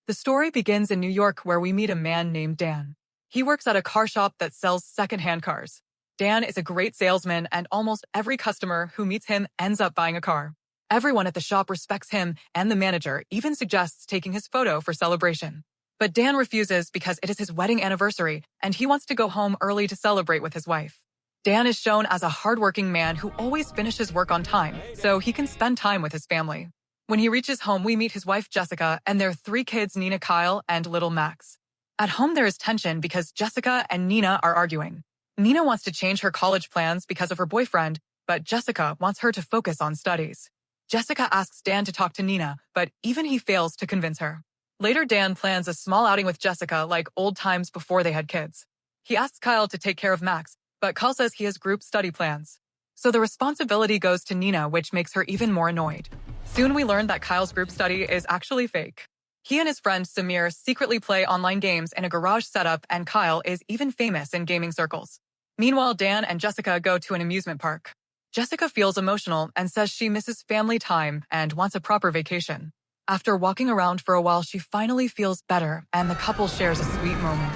The story begins in New York where we meet a man named Dan. He works at a car shop that sells secondhand cars. Dan is a great salesman and almost every customer who meets him ends up buying a car. Everyone at the shop respects him and the manager even suggests taking his photo for celebration. But Dan refuses because it is his wedding anniversary and he wants to go home early to celebrate with his wife. Dan is shown as a hardworking man who always finishes work on time so he can spend time with his family. When he reaches home, we meet his wife Jessica and their 3 kids Nina, Kyle, and little Max. At home there is tension because Jessica and Nina are arguing. Nina wants to change her college plans because of her boyfriend, but Jessica wants her to focus on studies. Jessica asks Dan to talk to Nina, but even he fails to convince her. Later, Dan plans a small outing with Jessica like old times before they had kids. He asks Kyle to take care of Max, but Kyle says he has group study plans. So the responsibility goes to Nina, which makes her even more annoyed. Soon we learn that Kyle's group study is actually fake. He and his friend Samir secretly play online games in a garage setup and Kyle is even famous in gaming circles. Meanwhile, Dan and Jessica go to an amusement park. Jessica feels emotional and says she misses family time and wants a proper vacation. After walking around for a while, she finally feels better and the couple shares a sweet moment.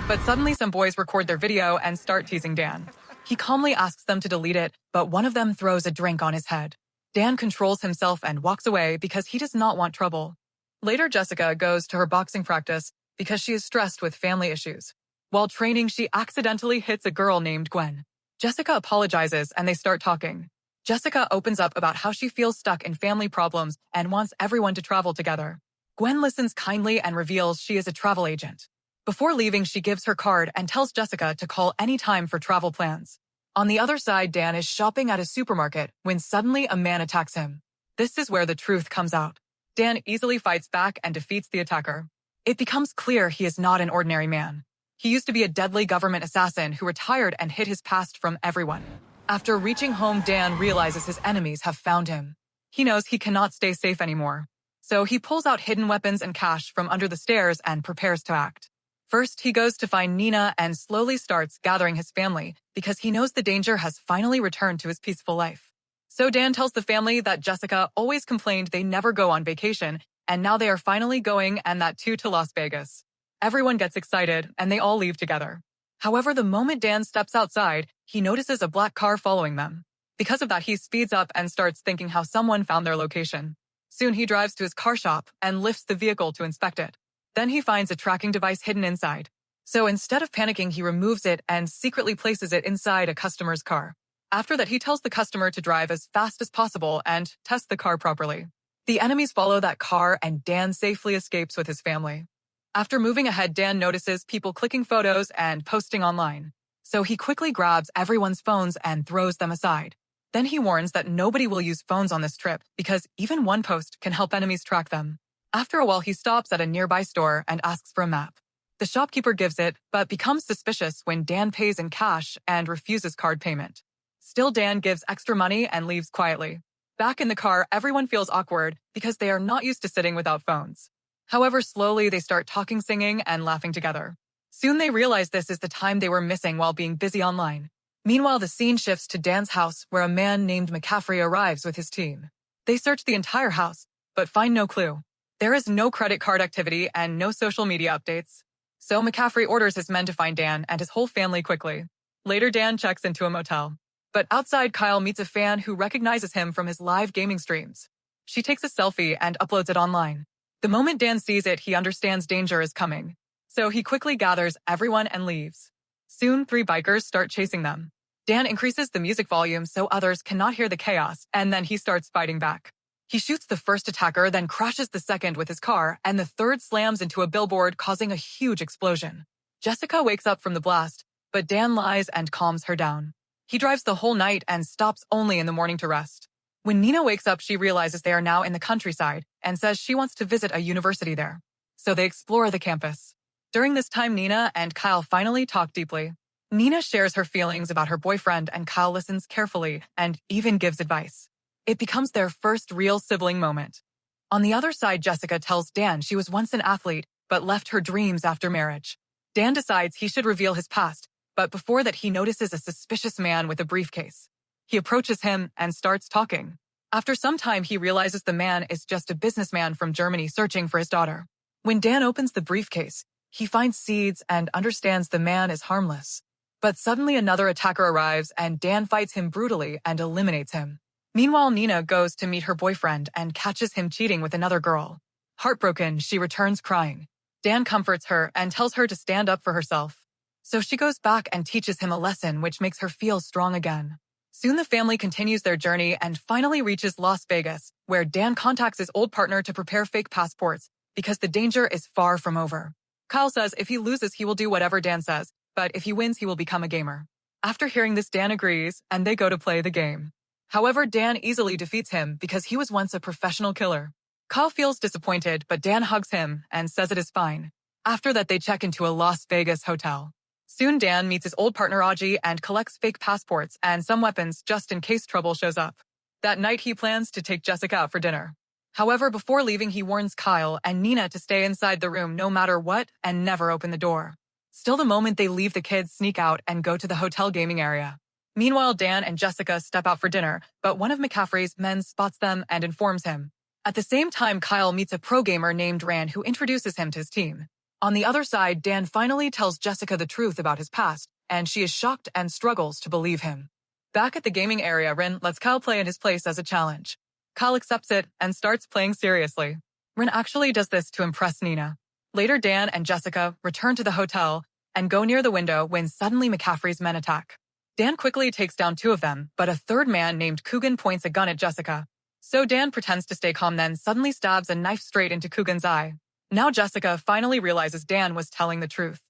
But suddenly some boys record their video and start teasing Dan. He calmly asks them to delete it, but one of them throws a drink on his head. Dan controls himself and walks away because he does not want trouble. Later, Jessica goes to her boxing practice because she is stressed with family issues. While training, she accidentally hits a girl named Gwen. Jessica apologizes and they start talking. Jessica opens up about how she feels stuck in family problems and wants everyone to travel together. Gwen listens kindly and reveals she is a travel agent. Before leaving, she gives her card and tells Jessica to call anytime for travel plans. On the other side, Dan is shopping at a supermarket when suddenly a man attacks him. This is where the truth comes out. Dan easily fights back and defeats the attacker. It becomes clear he is not an ordinary man. He used to be a deadly government assassin who retired and hid his past from everyone. After reaching home, Dan realizes his enemies have found him. He knows he cannot stay safe anymore. So he pulls out hidden weapons and cash from under the stairs and prepares to act. First, he goes to find Nina and slowly starts gathering his family because he knows the danger has finally returned to his peaceful life. So Dan tells the family that Jessica always complained they never go on vacation, and now they are finally going, and that too to Las Vegas. Everyone gets excited, and they all leave together. However, the moment Dan steps outside, he notices a black car following them. Because of that, he speeds up and starts thinking how someone found their location. Soon he drives to his car shop and lifts the vehicle to inspect it. Then he finds a tracking device hidden inside. So instead of panicking, he removes it and secretly places it inside a customer's car. After that, he tells the customer to drive as fast as possible and test the car properly. The enemies follow that car and Dan safely escapes with his family. After moving ahead, Dan notices people clicking photos and posting online. So he quickly grabs everyone's phones and throws them aside. Then he warns that nobody will use phones on this trip because even one post can help enemies track them. After a while, he stops at a nearby store and asks for a map. The shopkeeper gives it, but becomes suspicious when Dan pays in cash and refuses card payment. Still, Dan gives extra money and leaves quietly. Back in the car, everyone feels awkward because they are not used to sitting without phones. However, slowly they start talking, singing, and laughing together. Soon they realize this is the time they were missing while being busy online. Meanwhile, the scene shifts to Dan's house where a man named McCaffrey arrives with his team. They search the entire house, but find no clue. There is no credit card activity and no social media updates. So McCaffrey orders his men to find Dan and his whole family quickly. Later, Dan checks into a motel. But outside, Kyle meets a fan who recognizes him from his live gaming streams. She takes a selfie and uploads it online. The moment Dan sees it, he understands danger is coming. So he quickly gathers everyone and leaves. Soon, 3 bikers start chasing them. Dan increases the music volume so others cannot hear the chaos, and then he starts fighting back. He shoots the first attacker, then crashes the second with his car, and the third slams into a billboard, causing a huge explosion. Jessica wakes up from the blast, but Dan lies and calms her down. He drives the whole night and stops only in the morning to rest. When Nina wakes up, she realizes they are now in the countryside and says she wants to visit a university there. So they explore the campus. During this time, Nina and Kyle finally talk deeply. Nina shares her feelings about her boyfriend and Kyle listens carefully and even gives advice. It becomes their first real sibling moment. On the other side, Jessica tells Dan she was once an athlete but left her dreams after marriage. Dan decides he should reveal his past, but before that he notices a suspicious man with a briefcase. He approaches him and starts talking. After some time, he realizes the man is just a businessman from Germany searching for his daughter. When Dan opens the briefcase, he finds seeds and understands the man is harmless. But suddenly another attacker arrives and Dan fights him brutally and eliminates him. Meanwhile, Nina goes to meet her boyfriend and catches him cheating with another girl. Heartbroken, she returns crying. Dan comforts her and tells her to stand up for herself. So she goes back and teaches him a lesson which makes her feel strong again. Soon the family continues their journey and finally reaches Las Vegas, where Dan contacts his old partner to prepare fake passports because the danger is far from over. Kyle says if he loses, he will do whatever Dan says, but if he wins, he will become a gamer. After hearing this, Dan agrees, and they go to play the game. However, Dan easily defeats him because he was once a professional killer. Kyle feels disappointed, but Dan hugs him and says it is fine. After that, they check into a Las Vegas hotel. Soon, Dan meets his old partner Audrey and collects fake passports and some weapons just in case trouble shows up. That night, he plans to take Jessica out for dinner. However, before leaving, he warns Kyle and Nina to stay inside the room no matter what and never open the door. Still, the moment they leave, the kids sneak out and go to the hotel gaming area. Meanwhile, Dan and Jessica step out for dinner, but one of McCaffrey's men spots them and informs him. At the same time, Kyle meets a pro gamer named Rand who introduces him to his team. On the other side, Dan finally tells Jessica the truth about his past, and she is shocked and struggles to believe him. Back at the gaming area, Ren lets Kyle play in his place as a challenge. Kyle accepts it and starts playing seriously. Ren actually does this to impress Nina. Later, Dan and Jessica return to the hotel and go near the window when suddenly McCaffrey's men attack. Dan quickly takes down two of them, but a third man named Coogan points a gun at Jessica. So Dan pretends to stay calm, then suddenly stabs a knife straight into Coogan's eye. Now Jessica finally realizes Dan was telling the truth.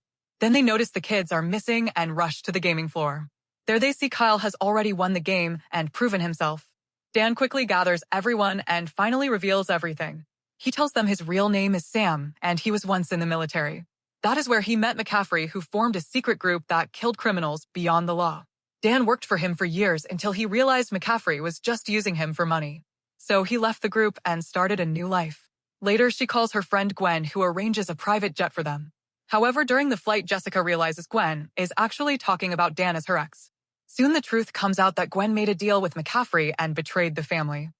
Then they notice the kids are missing and rush to the gaming floor. There they see Kyle has already won the game and proven himself. Dan quickly gathers everyone and finally reveals everything. He tells them his real name is Sam and he was once in the military. That is where he met McCaffrey, who formed a secret group that killed criminals beyond the law. Dan worked for him for years until he realized McCaffrey was just using him for money. So he left the group and started a new life. Later, she calls her friend Gwen, who arranges a private jet for them. However, during the flight, Jessica realizes Gwen is actually talking about Dan as her ex. Soon the truth comes out that Gwen made a deal with McCaffrey and betrayed the family.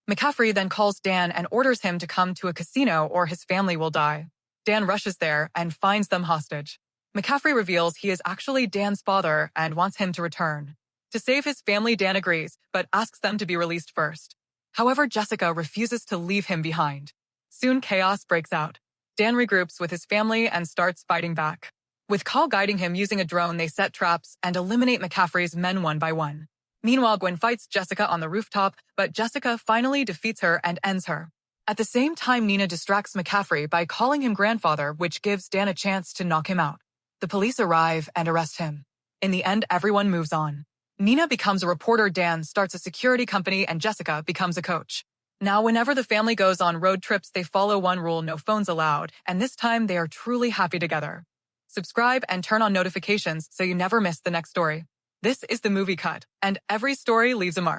McCaffrey then calls Dan and orders him to come to a casino or his family will die. Dan rushes there and finds them hostage. McCaffrey reveals he is actually Dan's father and wants him to return. To save his family, Dan agrees, but asks them to be released first. However, Jessica refuses to leave him behind. Soon chaos breaks out. Dan regroups with his family and starts fighting back. With Kyle guiding him using a drone, they set traps and eliminate McCaffrey's men one by one. Meanwhile, Gwen fights Jessica on the rooftop, but Jessica finally defeats her and ends her. At the same time, Nina distracts McCaffrey by calling him grandfather, which gives Dan a chance to knock him out. The police arrive and arrest him. In the end, everyone moves on. Nina becomes a reporter, Dan starts a security company, and Jessica becomes a coach. Now, whenever the family goes on road trips, they follow one rule: no phones allowed, and this time they are truly happy together. Subscribe and turn on notifications so you never miss the next story. This is the movie cut, and every story leaves a mark.